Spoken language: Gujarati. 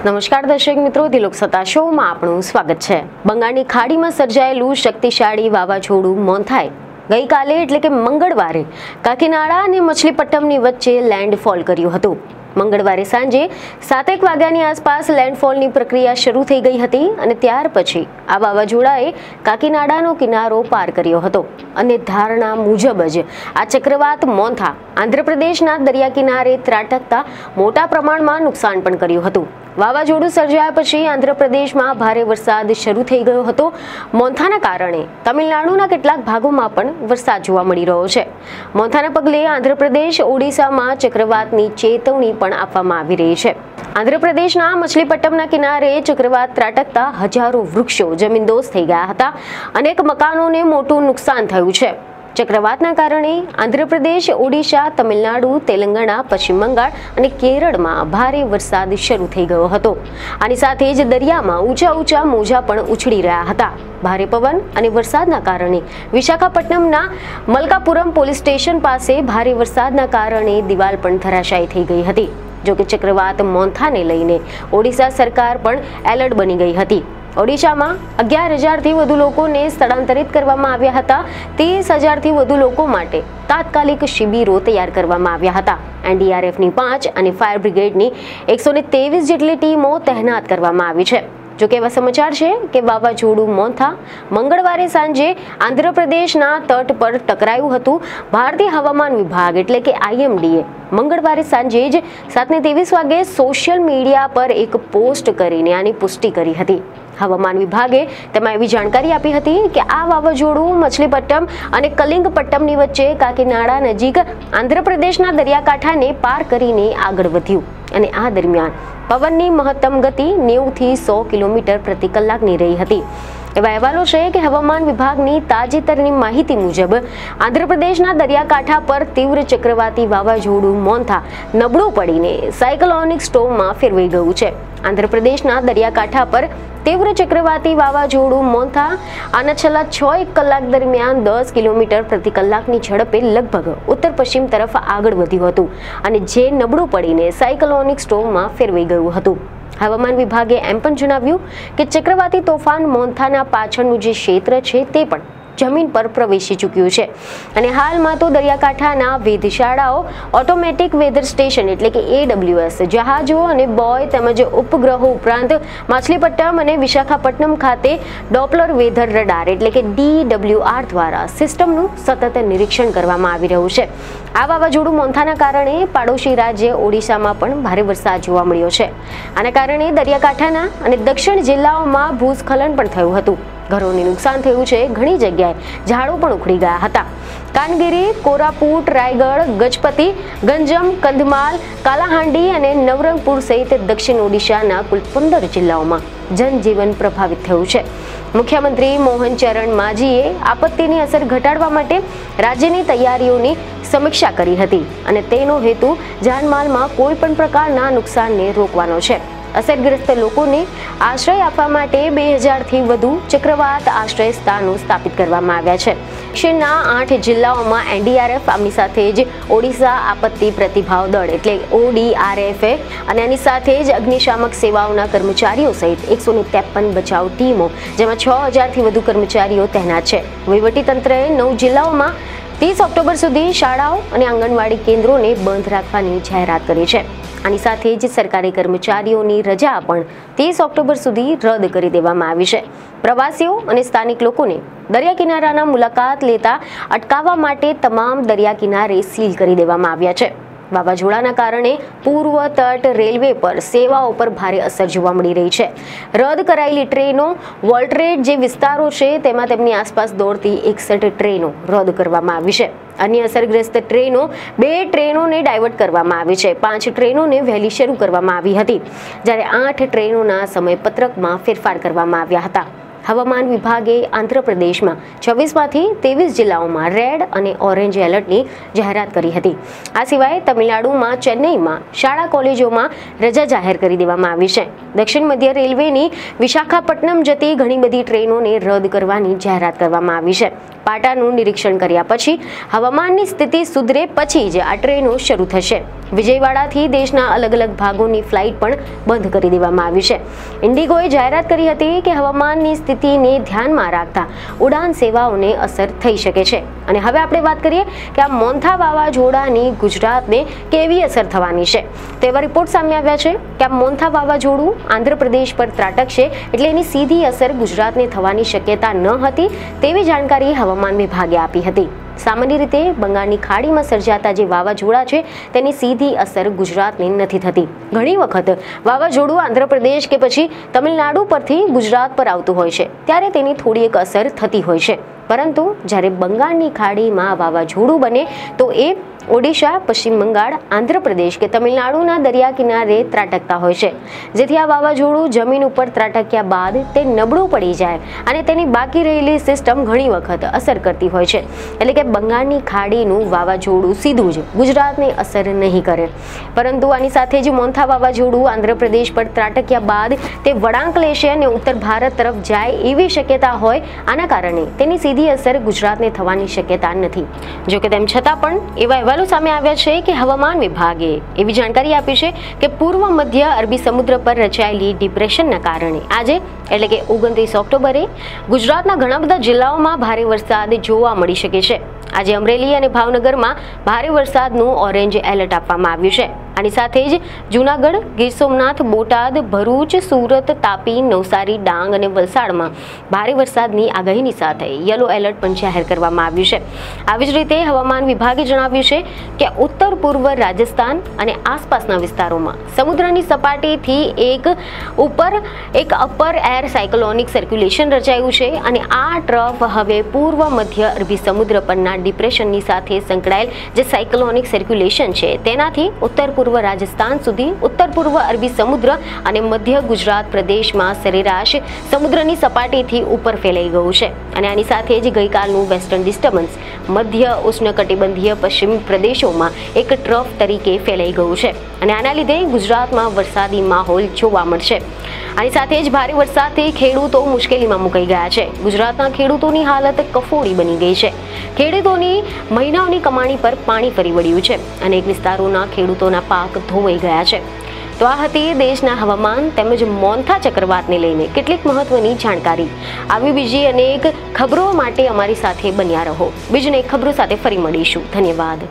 નમસ્કાર દર્શક મિત્રો, દિલોક સત્તા શોમાં આપનું સ્વાગત છે। બંગાળની ખાડીમાં સર્જાયેલું શક્તિશાળી વાવાઝોડું મોન્થાએ ગઈકાલે એટલે કે મંગળવારે કાકીનાડા અને મછલીપટ્ટમની વચ્ચે લેન્ડફોલ કર્યું હતું। મંગળવારે સાંજે 7:00 વાગ્યાની આસપાસ લેન્ડફોલની પ્રક્રિયા શરૂ થઈ ગઈ હતી અને ત્યાર પછી આ વાવાઝોડાએ કાકીનાડાનો કિનારો પાર કર્યો હતો અને ધારણા મુજબ જ આ ચક્રવાત મોન્થા આંધ્રપ્રદેશના દરિયા કિનારે ત્રાટકતા મોટા પ્રમાણમાં નુકસાન પણ કર્યું હતું। વાવાઝોડું સર્જાયા પછી આંધ્રપ્રદેશમાં ભારે વરસાદ શરૂ થઈ ગયો હતો। મોન્થાના કારણે તમિલનાડુના કેટલાક ભાગોમાં પણ વરસાદ જોવા મળી રહ્યો છે। મોન્થાના પગલે આંધ્રપ્રદેશ ઓડિશામાં ચક્રવાતની ચેતવણી પણ આપવામાં આવી રહી છે। આંધ્રપ્રદેશના મછલીપટ્ટમના કિનારે ચક્રવાત ત્રાટકતા હજારો વૃક્ષો જમીનદોસ્ત થઈ ગયા હતા। અનેક મકાનોને મોટું નુકસાન થયું છે। ચક્રવાતના કારણે આંધ્રપ્રદેશ, ઓડિશા, તમિલનાડુ, તેલંગાણા, પશ્ચિમ બંગાળ અને કેરળમાં ભારે વરસાદ શરૂ થઈ ગયો હતો। આની સાથે જ દરિયામાં ઊંચા મોજા પણ ઉછળી રહ્યા હતા। ભારે પવન અને વરસાદના કારણે વિશાખાપટ્ટનમના મલકાપુરમ પોલીસ સ્ટેશન પાસે ભારે વરસાદના કારણે દિવાલ પણ ધરાશાયી થઈ ગઈ હતી। જોકે ચક્રવાત મોન્થાને લઈને ઓડિશા સરકાર પણ એલર્ટ બની ગઈ હતી। ઓડિશામાં 11,000થી વધુ લોકોને સ્થળાંતરિત કરવામાં આવ્યા હતા। 30,000થી વધુ લોકો માટે તાત્કાલિક શિબિરો તૈયાર કરવામાં આવ્યા હતા। એનડીઆરએફની 5 અને ફાયર બ્રિગેડની 123 જેટલી ટીમો તહેનાત કરવામાં આવી છે। જો કે એવા સમાચાર છે કે વાવાઝોડું મોન્થા મંગળવારે સાંજે આંધ્રપ્રદેશના તટ પર ટકરાયું હતું। ભારતીય હવામાન વિભાગ એટલે કે આઈએમડીએ મંગળવારે સાંજે જ 7:23 વાગે સોશિયલ મીડિયા પર એક પોસ્ટ કરીને આની પુષ્ટિ કરી હતી। હવામાન વિભાગે તેમાં એવી જાણકારી આપી હતી કે આ વાવાઝોડું મછલીપટ્ટમ અને કલિંગપટ્ટમની વચ્ચે કાકીનાડા નજીક આંધ્રપ્રદેશના દરિયાકાંઠાને પાર કરીને આગળ વધ્યું અને આ દરમિયાન પવનની મહત્તમ ગતિ 90થી 100 કિલોમીટર પ્રતિ કલાકની રહી હતી। એવા અહેવાલો છે કે હવામાન વિભાગની તાજેતરની માહિતી મુજબ આંધ્રપ્રદેશના દરિયાકાંઠા પર તીવ્ર ચક્રવાતી વાવાઝોડું મોન્થા નબળું પડીને સાયક્લોનિક સ્ટોર્મમાં ફેરવાઈ ગયું છે। આંધ્રપ્રદેશના દરિયાકાંઠા પર તીવ્ર ચક્રવાતી વાવાઝોડું મોન્થા આના છેલ્લા 6 કલાક દરમિયાન 10 કિલોમીટર પ્રતિ કલાકની ઝડપે લગભગ ઉત્તર પશ્ચિમ તરફ આગળ વધ્યું હતું અને જે નબળું પડીને સાયક્લોનિક સ્ટોર્મમાં ફેરવાઈ ગયું હતું। હવામાન વિભાગે એમ પણ જણાવ્યું કે ચક્રવાતી તોફાન મોન્થાના પાછળનું જે ક્ષેત્ર છે તે પણ જમીન પર પ્રવેશી ચૂક્યું છે અને હાલમાં તો દરિયાકાંઠાના વેધશાળાઓ, ઓટોમેટિક વેધર સ્ટેશન એટલે કે AWS, જહાજો અને બોય તેમજ ઉપગ્રહો ઉપરાંત મછલીપટ્ટમ અને વિશાખાપટ્ટનમ ખાતે ડોપલર વેધર રડાર એટલે કે DWR દ્વારા સિસ્ટમનું સતત નિરીક્ષણ કરવામાં આવી રહ્યું છે। આ વાવાઝોડું મોન્થાના કારણે પાડોશી રાજ્ય ઓડિશામાં પણ ભારે વરસાદ જોવા મળ્યો છે। આના કારણે દરિયાકાંઠાના અને દક્ષિણ જિલ્લાઓમાં ભૂસ્ખલન પણ થયું હતું। ઘરોને નુકસાન થયું છે। ઘણી જગ્યાએ ઝાડો પણ ઉખડી ગયા હતા। કાનગીરી, કોરાપુટ, રાયગઢ, ગજપતિ, ગંજમ, કંધમાલ, કાલાહાંડી અને નવરંગપુર સહિત દક્ષિણ ઓડિશાના કુલ 15 જિલ્લાઓમાં જનજીવન પ્રભાવિત થયું છે। મુખ્યમંત્રી મોહન ચરણ માઝીએ આપત્તિની અસર ઘટાડવા માટે રાજ્યની તૈયારીઓની સમીક્ષા કરી હતી અને તેનો હેતુ જાનમાલમાં કોઈ પણ પ્રકારના નુકસાનને રોકવાનો છે। અસરગ્રસ્ત લોકોને આશ્રય આપવા માટે 2000થી વધુ ચક્રવાત આશ્રય સ્થાનો સ્થાપિત કરવામાં આવ્યા છે। દક્ષિણના 8 જિલ્લાઓમાં એનડીઆરએફ, આમની સાથે જ ઓડિશા આપત્તિ પ્રતિભાવ દળ એટલે ODRF અને આની સાથે જ અગ્નિશામક સેવાઓના કર્મચારીઓ સહિત 153 બચાવ ટીમો, જેમાં 6000થી વધુ કર્મચારીઓ તહેનાત છે। વહીવટીતંત્રએ 9 જિલ્લાઓમાં 30 ઓક્ટોબર સુધી શાળાઓ અને આંગણવાડી કેન્દ્રોને બંધ રાખવાની જાહેરાત કરી છે। આની સાથે જ સરકારી કર્મચારીઓની રજા પણ 30 ઓક્ટોબર સુધી રદ કરી દેવામાં આવી છે। પ્રવાસીઓ અને સ્થાનિક લોકોને દરિયા કિનારાના મુલાકાત લેતા અટકાવવા માટે તમામ દરિયા કિનારે સીલ કરી દેવામાં આવ્યા છે। વાવાઝોડાના કારણે પૂર્વ તટ રેલવે પર સેવાઓ પર ભારે અસર જોવા મળી રહી છે। રદ કરાયેલી ટ્રેનો, વોલ્ટ્રેડ જે વિસ્તારો છે તેમાં તેમની આસપાસ દોડતી 61 ટ્રેનો રદ કરવામાં આવી છે। અન્ય અસરગ્રસ્ત ટ્રેનો 2 ટ્રેનોને ડાયવર્ટ કરવામાં આવી છે। 5 ટ્રેનોને વહેલી શરૂ કરવામાં આવી હતી જ્યારે 8 ટ્રેનોના સમયપત્રકમાં ફેરફાર કરવામાં આવ્યા હતા। હવામાન વિભાગે આંધ્રપ્રદેશમાં 26માંથી 23 જિલ્લાઓમાં રેડ અને ઓરેન્જ એલર્ટની જાહેરાત કરી હતી। આ સિવાય તમિલનાડુમાં ચેન્નઈમાં શાળા કોલેજોમાં રજા જાહેર કરી દેવામાં આવી છે। દક્ષિણ મધ્ય રેલવેની વિશાખાપટ્ટનમ જતી ઘણી બધી ટ્રેનોને રદ કરવાની જાહેરાત કરવામાં આવી છે। પાટાનું નિરીક્ષણ કર્યા પછી હવામાનની સ્થિતિ સુધરે પછી જ આ ટ્રેનો શરૂ થશે। વિજયવાડાથી દેશના અલગ અલગ ભાગોની ફ્લાઇટ પણ બંધ કરી દેવામાં આવી છે. ઇન્ડિગોએ જાહેરાત કરી હતી કે હવામાનની સ્થિતિને ધ્યાનમાં રાખતા ઉડાન સેવાઓને અસર થઈ શકે છે. અને હવે આપણે વાત કરીએ કે આ મોન્થા વાવાઝોડાની ગુજરાતને કેવી અસર થવાની છે. તો એવા રિપોર્ટ સામે આવ્યા છે કે આ મોન્થા વાવાઝોડું આંધ્રપ્રદેશ પર ત્રાટકશે એટલે એની સીધી અસર ગુજરાતને થવાની શક્યતા ન હતી તેવી જાણકારી હવામાન વિભાગે આપી હતી. સામાન્ય રીતે બંગાળની ખાડીમાં સર્જાતા જે વાવાઝોડા છે તેની સીધી અસર ગુજરાતને નથી થતી. ઘણી વખત વાવાઝોડું આંધ્રપ્રદેશ કે પછી તમિલનાડુ પરથી ગુજરાત પર આવતું હોય છે ત્યારે તેની થોડી એક અસર થતી હોય છે, પરંતુ જ્યારે બંગાળની ખાડીમાં વાવાઝોડું બને તો એ ઓડિશા, પશ્ચિમ બંગાળ, આંધ્રપ્રદેશ કે તમિલનાડુના દરિયા કિનારે ત્રાટકતા હોય છે, જેથી આ વાવાઝોડું જમીન ઉપર ત્રાટક્યા બાદ તે નબળું પડી જાય અને તેની બાકી રહેલી સિસ્ટમ ઘણી વખત અસર કરતી હોય છે. એટલે કે બંગાળની ખાડીનું વાવાઝોડું સીધું જ ગુજરાતને અસર નહીં કરે, પરંતુ આની સાથે જ મોન્થા વાવાઝોડું આંધ્રપ્રદેશ પર ત્રાટક્યા બાદ તે વળાંક લેશે અને ઉત્તર ભારત તરફ જાય એવી શક્યતા હોય. આના કારણે તેની સીધી અસર ગુજરાતને થવાની શક્યતા નથી. જોકે તેમ છતાં પણ એવા સામે આવ્યા છે કે હવામાન વિભાગે એવી જાણકારી આપી છે કે પૂર્વ મધ્ય અરબી સમુદ્ર પર રચાયેલી ડિપ્રેશનના કારણે આજે એટલે કે 29 ઓક્ટોબરે ગુજરાતના ઘણા બધા જિલ્લાઓમાં ભારે વરસાદ જોવા મળી શકે છે. આજે અમરેલી અને ભાવનગરમાં ભારે વરસાદનું ઓરેન્જ એલર્ટ આપવામાં આવ્યું છે. આની સાથે જ જૂનાગઢ, ગીર સોમનાથ, બોટાદ, ભરૂચ, સુરત, તાપી, નવસારી, ડાંગ અને વલસાડમાં ભારે વરસાદની આગાહીની સાથે યલો એલર્ટ પણ જાહેર કરવામાં આવ્યું છે. આવી જ રીતે હવામાન વિભાગે જણાવ્યું છે કે ઉત્તર પૂર્વ રાજસ્થાન અને આસપાસના વિસ્તારોમાં સમુદ્રની સપાટીથી એક અપર એર સાયક્લોનિક સર્ક્યુલેશન રચાયું છે અને આ ટ્રફ હવે પૂર્વ મધ્ય અરબી સમુદ્ર પરના ડિપ્રેશનની સાથે સંકળાયેલ જે સાયક્લોનિક સર્ક્યુલેશન છે તેનાથી ઉત્તર પૂર્વ રાજસ્થાન સુધી, ઉત્તર પૂર્વ અરબી સમુદ્ર અને મધ્ય ગુજરાત પ્રદેશમાં સરેરાશ સમુદ્રની સપાટીથી ઉપર ફેલાઈ ગયું છે. અને આની સાથે જ ગઈકાલનું વેસ્ટર્ન ડિસ્ટર્બન્સ મધ્ય ઉષ્ણકટિબંધીય પશ્ચિમ પ્રદેશોમાં એક ટ્રફ તરીકે ફેલાઈ ગયું છે અને આના લીધે ગુજરાતમાં વરસાદી માહોલ જોવા મળશે. આની સાથે જ ભારે વરસાદથી ખેડૂતો મુશ્કેલીમાં મુકાઈ ગયા છે. ગુજરાતના ખેડૂતોની હાલત કફોડી બની ગઈ છે. ખેડૂતોની મહિનાઓની કમાણી પર પાણી ફરી વળ્યું છે. અનેક વિસ્તારોના ખેડૂતોના પાક ધોવાઈ ગયા છે. તો આ હતી દેશના હવામાન તેમજ મોન્થા ચક્રવાતને લઈને કેટલીક મહત્વની જાણકારી. આવી બીજી અનેક ખબરો માટે અમારી સાથે બન્યા રહો. બીજી એક ખબરો સાથે ફરી મળીશું. ધન્યવાદ.